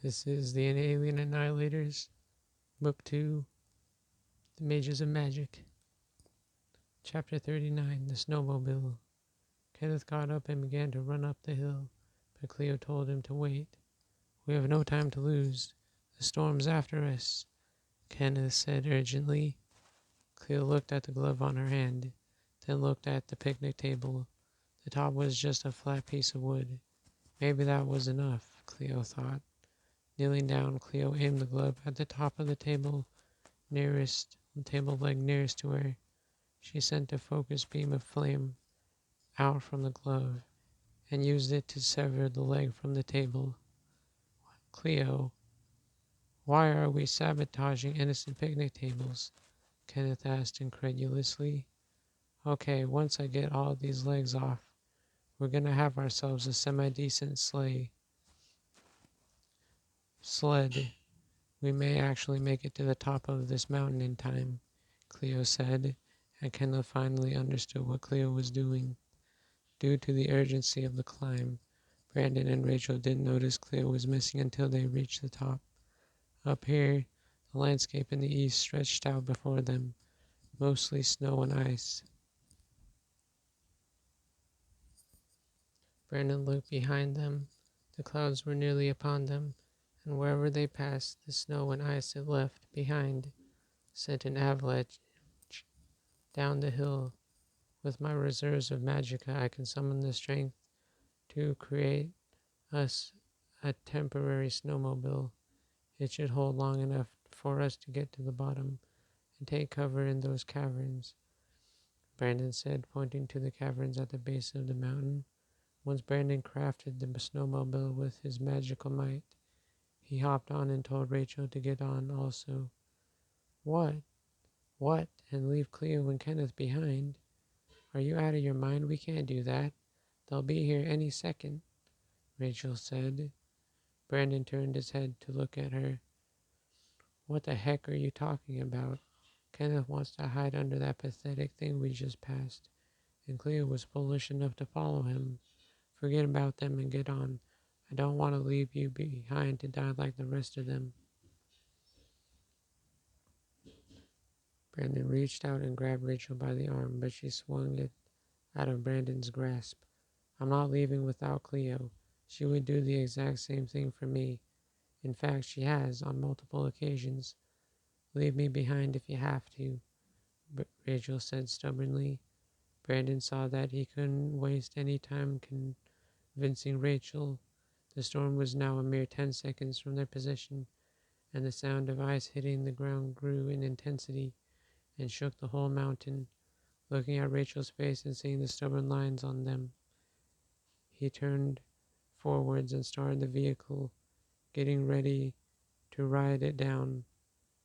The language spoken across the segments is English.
This is the Alien Annihilators, Book 2, The Mages of Magic. Chapter 39, The Snowmobile. Kenneth got up and began to run up the hill, but Cleo told him to wait. We have no time to lose. The storm's after us, Kenneth said urgently. Cleo looked at the glove on her hand, then looked at the picnic table. The top was just a flat piece of wood. Maybe that was enough, Cleo thought. Kneeling down, Cleo aimed the glove at the top of the table leg nearest to her. She sent a focused beam of flame out from the glove and used it to sever the leg from the table. Cleo, why are we sabotaging innocent picnic tables? Kenneth asked incredulously. Okay, once I get all these legs off, we're gonna have ourselves a semi-decent sled. We may actually make it to the top of this mountain in time, Cleo said, and Kenneth finally understood what Cleo was doing. Due to the urgency of the climb, Brandon and Rachel didn't notice Cleo was missing until they reached the top. Up here, the landscape in the east stretched out before them, mostly snow and ice. Brandon looked behind them. The clouds were nearly upon them, and wherever they passed, the snow and ice it left behind sent an avalanche down the hill. With my reserves of magicka, I can summon the strength to create us a temporary snowmobile. It should hold long enough for us to get to the bottom and take cover in those caverns, Brandon said, pointing to the caverns at the base of the mountain. Once Brandon crafted the snowmobile with his magical might, he hopped on and told Rachel to get on also. What? What? And leave Cleo and Kenneth behind? Are you out of your mind? We can't do that. They'll be here any second, Rachel said. Brandon turned his head to look at her. What the heck are you talking about? Kenneth wants to hide under that pathetic thing we just passed, and Cleo was foolish enough to follow him. Forget about them and get on. I don't want to leave you behind to die like the rest of them. Brandon reached out and grabbed Rachel by the arm, but she swung it out of Brandon's grasp. I'm not leaving without Cleo. She would do the exact same thing for me. In fact, she has on multiple occasions. Leave me behind if you have to, Rachel said stubbornly. Brandon saw that he couldn't waste any time convincing Rachel. The storm was now a mere 10 seconds from their position, and the sound of ice hitting the ground grew in intensity and shook the whole mountain. Looking at Rachel's face and seeing the stubborn lines on them, he turned forwards and started the vehicle, getting ready to ride it down.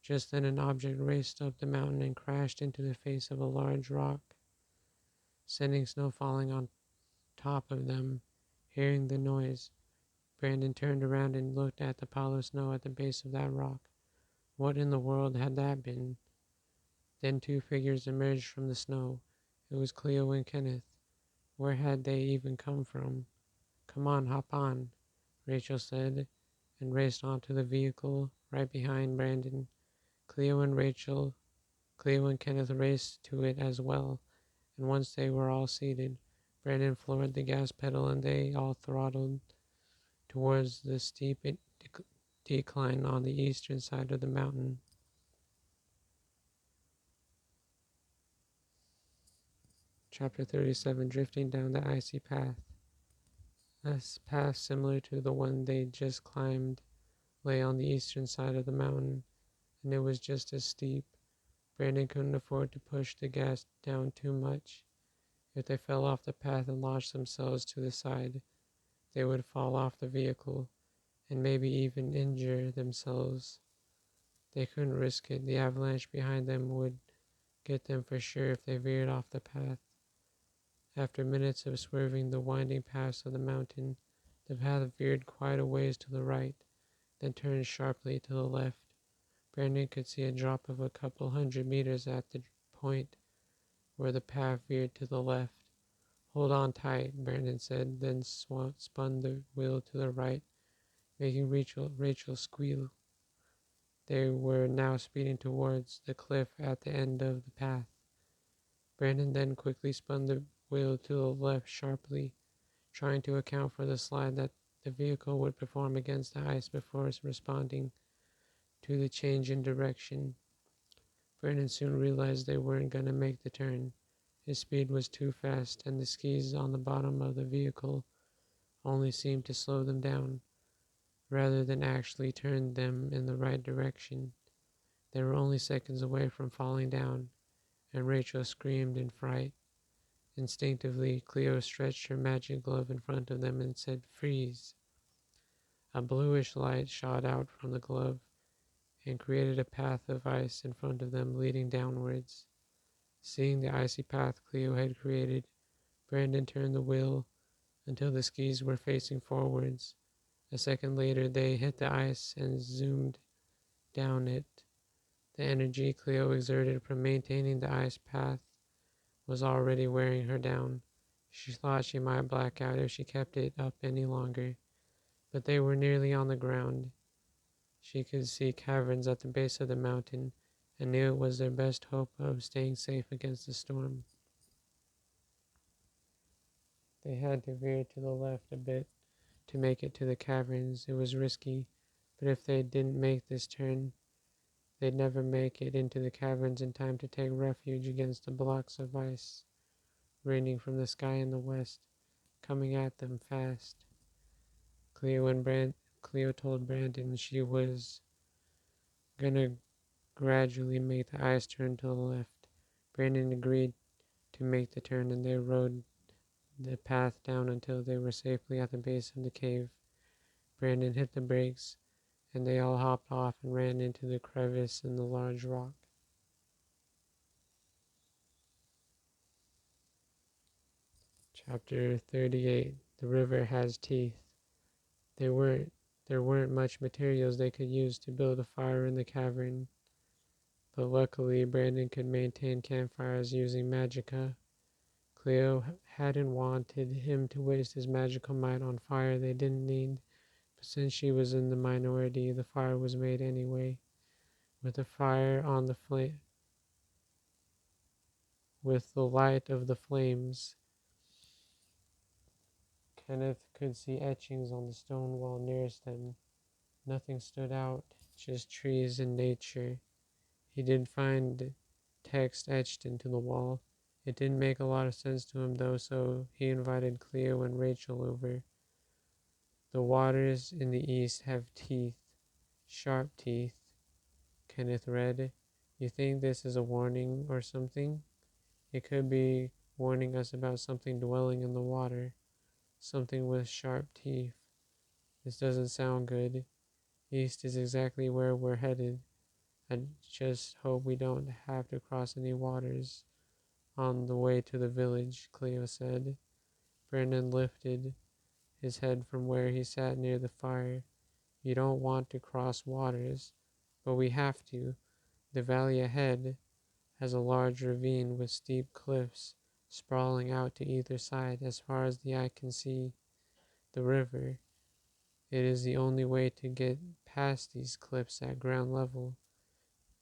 Just then an object raced up the mountain and crashed into the face of a large rock, sending snow falling on top of them. Hearing the noise, Brandon turned around and looked at the pile of snow at the base of that rock. What in the world had that been? Then two figures emerged from the snow. It was Cleo and Kenneth. Where had they even come from? Come on, hop on, Rachel said, and raced onto the vehicle right behind Brandon. Cleo and Kenneth raced to it as well, and once they were all seated, Brandon floored the gas pedal and they all throttled towards the steep decline on the eastern side of the mountain. Chapter 37, Drifting Down the Icy Path. A path similar to the one they'd just climbed lay on the eastern side of the mountain, and it was just as steep. Brandon couldn't afford to push the gas down too much. If they fell off the path and launched themselves to the side, they would fall off the vehicle and maybe even injure themselves. They couldn't risk it. The avalanche behind them would get them for sure if they veered off the path. After minutes of swerving the winding paths of the mountain, the path veered quite a ways to the right, then turned sharply to the left. Brandon could see a drop of a couple 100 meters at the point where the path veered to the left. Hold on tight, Brandon said, then spun the wheel to the right, making Rachel squeal. They were now speeding towards the cliff at the end of the path. Brandon then quickly spun the wheel to the left sharply, trying to account for the slide that the vehicle would perform against the ice before responding to the change in direction. Brandon soon realized they weren't going to make the turn. His speed was too fast, and the skis on the bottom of the vehicle only seemed to slow them down, rather than actually turn them in the right direction. They were only seconds away from falling down, and Rachel screamed in fright. Instinctively, Cleo stretched her magic glove in front of them and said, "Freeze." A bluish light shot out from the glove and created a path of ice in front of them leading downwards. Seeing the icy path Cleo had created, Brandon turned the wheel until the skis were facing forwards. A second later, they hit the ice and zoomed down it. The energy Cleo exerted from maintaining the ice path was already wearing her down. She thought she might black out if she kept it up any longer, but they were nearly on the ground. She could see caverns at the base of the mountain and knew it was their best hope of staying safe against the storm. They had to veer to the left a bit to make it to the caverns. It was risky, but if they didn't make this turn, they'd never make it into the caverns in time to take refuge against the blocks of ice raining from the sky in the west, coming at them fast. Cleo told Brandon she was gonna gradually make the ice turn to the left. Brandon agreed to make the turn, and they rode the path down until they were safely at the base of the cave. Brandon hit the brakes, and they all hopped off and ran into the crevice in the large rock. Chapter 38. The river has teeth. There weren't much materials they could use to build a fire in the cavern, but luckily Brandon could maintain campfires using magicka. Cleo hadn't wanted him to waste his magical might on fire they didn't need, but since she was in the minority, the fire was made anyway. With the fire on the with the light of the flames, Kenneth could see etchings on the stone wall nearest them. Nothing stood out, just trees and nature. He did find text etched into the wall. It didn't make a lot of sense to him though, so he invited Cleo and Rachel over. The waters in the east have teeth, sharp teeth, Kenneth read. You think this is a warning or something? It could be warning us about something dwelling in the water, something with sharp teeth. This doesn't sound good. East is exactly where we're headed. I just hope we don't have to cross any waters on the way to the village, Cleo said. Brandon lifted his head from where he sat near the fire. You don't want to cross waters, but we have to. The valley ahead has a large ravine with steep cliffs sprawling out to either side as far as the eye can see. The river. It is the only way to get past these cliffs at ground level.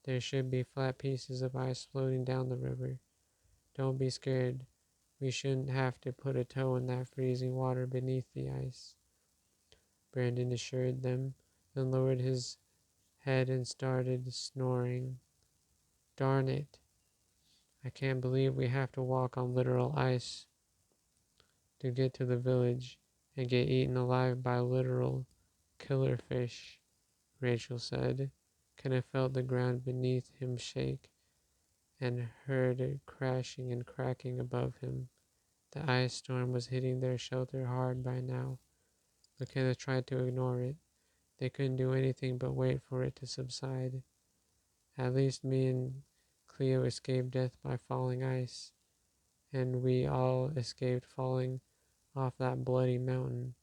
There should be flat pieces of ice floating down the river. Don't be scared. We shouldn't have to put a toe in that freezing water beneath the ice, Brandon assured them, then lowered his head and started snoring. Darn it. I can't believe we have to walk on literal ice to get to the village and get eaten alive by literal killer fish, Rachel said. Kenneth felt the ground beneath him shake and heard it crashing and cracking above him. The ice storm was hitting their shelter hard by now, but Kenneth tried to ignore it. They couldn't do anything but wait for it to subside. At least me and Cleo escaped death by falling ice, and we all escaped falling off that bloody mountain.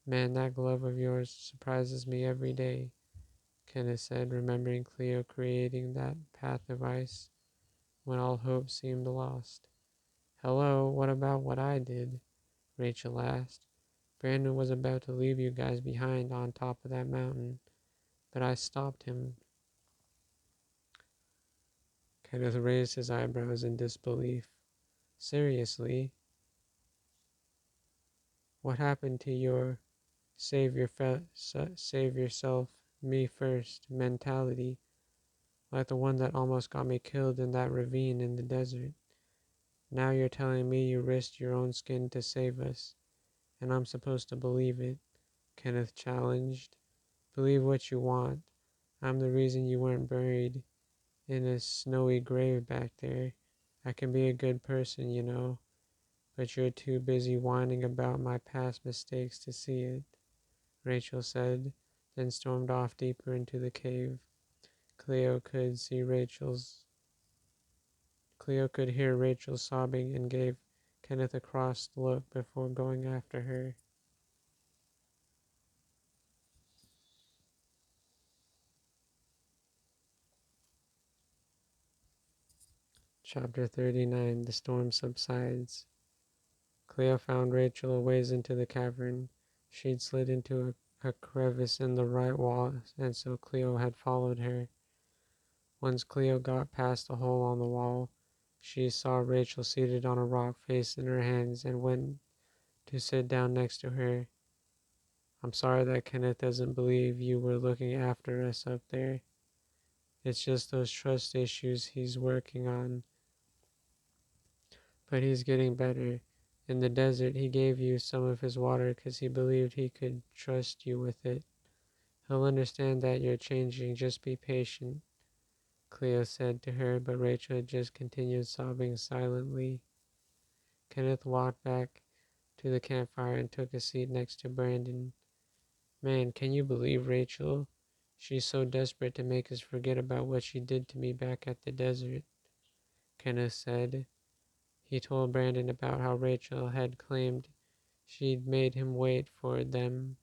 Man, that glove of yours surprises me every day, Kenneth said, remembering Cleo creating that path of ice when all hope seemed lost. Hello, what about what I did? Rachel asked. Brandon was about to leave you guys behind on top of that mountain, but I stopped him. Kenneth raised his eyebrows in disbelief. Seriously? What happened to your save yourself, me first mentality, like the one that almost got me killed in that ravine in the desert? Now you're telling me you risked your own skin to save us, and I'm supposed to believe it? Kenneth challenged. Believe what you want. I'm the reason you weren't buried in a snowy grave back there. I can be a good person, you know, but you're too busy whining about my past mistakes to see it, Rachel said, then stormed off deeper into the cave. Cleo could see Rachel's Cleo could hear Rachel sobbing and gave Kenneth a crossed look before going after her. Chapter 39. The Storm Subsides. Cleo found Rachel a ways into the cavern. She'd slid into a crevice in the right wall, and so Cleo had followed her. Once Cleo got past the hole on the wall, she saw Rachel seated on a rock, face in her hands, and went to sit down next to her. I'm sorry that Kenneth doesn't believe you were looking after us up there. It's just those trust issues he's working on. But he's getting better. In the desert, he gave you some of his water because he believed he could trust you with it. He'll understand that you're changing. Just be patient, Cleo said to her, but Rachel just continued sobbing silently. Kenneth walked back to the campfire and took a seat next to Brandon. Man, can you believe Rachel? She's so desperate to make us forget about what she did to me back at the desert, Kenneth said. He told Brandon about how Rachel had claimed she'd made him wait for them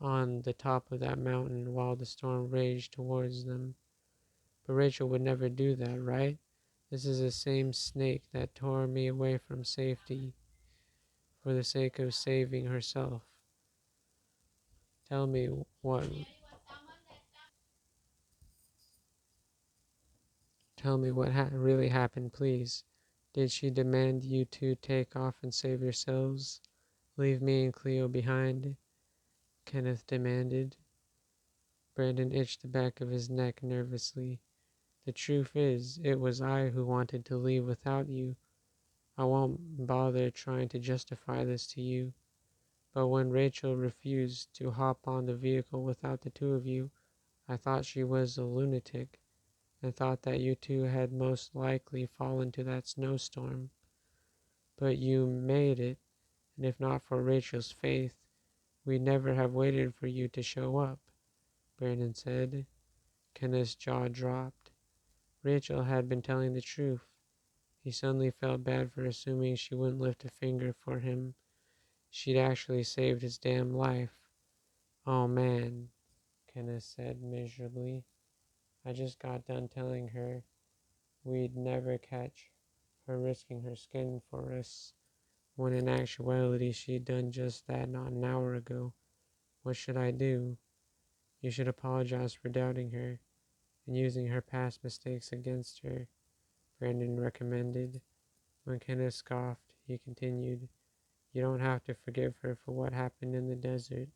on the top of that mountain while the storm raged towards them. But Rachel would never do that, right? This is the same snake that tore me away from safety for the sake of saving herself. Tell me what really happened, please. Did she demand you two take off and save yourselves? Leave me and Cleo behind? Kenneth demanded. Brandon itched the back of his neck nervously. The truth is, it was I who wanted to leave without you. I won't bother trying to justify this to you. But when Rachel refused to hop on the vehicle without the two of you, I thought she was a lunatic, and thought that you two had most likely fallen to that snowstorm. But you made it, and if not for Rachel's faith, we'd never have waited for you to show up, Brandon said. Kenneth's jaw dropped. Rachel had been telling the truth. He suddenly felt bad for assuming she wouldn't lift a finger for him. She'd actually saved his damn life. Oh man, Kenneth said miserably. I just got done telling her we'd never catch her risking her skin for us, when in actuality she'd done just that not an hour ago. What should I do? You should apologize for doubting her and using her past mistakes against her, Brandon recommended. When Kenneth scoffed, he continued, You don't have to forgive her for what happened in the desert.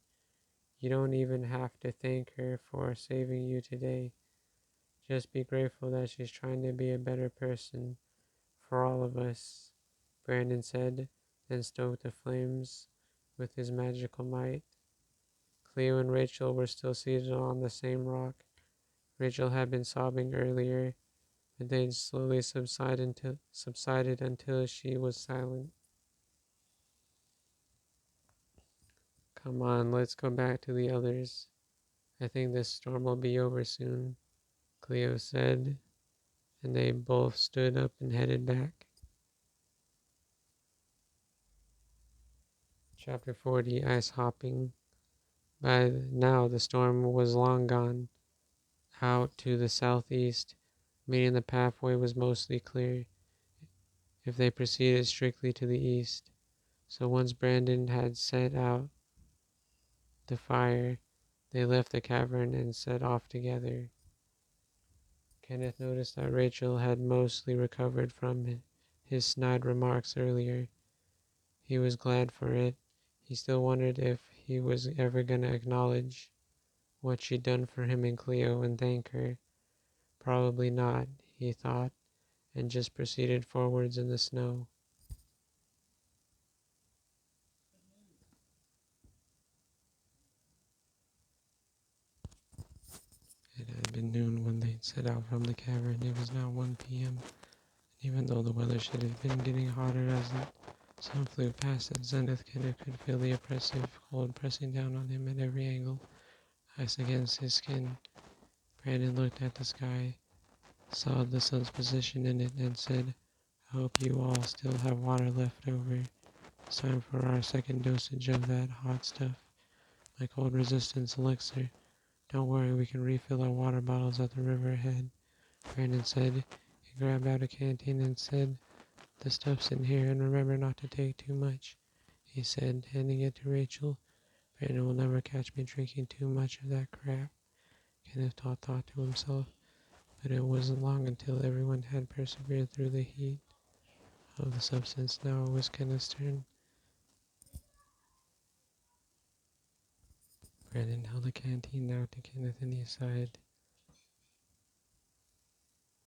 You don't even have to thank her for saving you today. Just be grateful that she's trying to be a better person for all of us, Brandon said, then stoked the flames with his magical might. Cleo and Rachel were still seated on the same rock. Rachel had been sobbing earlier, but they'd slowly subsided until she was silent. Come on, let's go back to the others. I think this storm will be over soon, Cleo said, and they both stood up and headed back. Chapter 40. Ice Hopping. By now the storm was long gone. Out to the southeast, meaning the pathway was mostly clear if they proceeded strictly to the east. So once Brandon had set out the fire. They left the cavern and set off together. Kenneth noticed that Rachel had mostly recovered from his snide remarks earlier. He was glad for it. He still wondered if he was ever going to acknowledge what she'd done for him and Cleo and thank her. Probably not, he thought, and just proceeded forwards in the snow. It had been noon when they'd set out from the cavern. It was now 1 p.m. Even though the weather should have been getting hotter as the sun flew past its zenith, Kenneth could feel the oppressive cold pressing down on him at every angle, ice against his skin. Brandon looked at the sky, saw the sun's position in it, and said, "I hope you all still have water left over. It's time for our second dosage of that hot stuff, my cold resistance elixir. Don't worry, we can refill our water bottles at the river ahead," Brandon said. He grabbed out a canteen and said, "The stuff's in here, and remember not to take too much," he said, handing it to Rachel. "Brandon will never catch me drinking too much of that crap," Kenneth thought to himself. But it wasn't long until everyone had persevered through the heat of the substance. Now it was Kenneth's turn. Brandon held the canteen out to Kenneth and he sighed.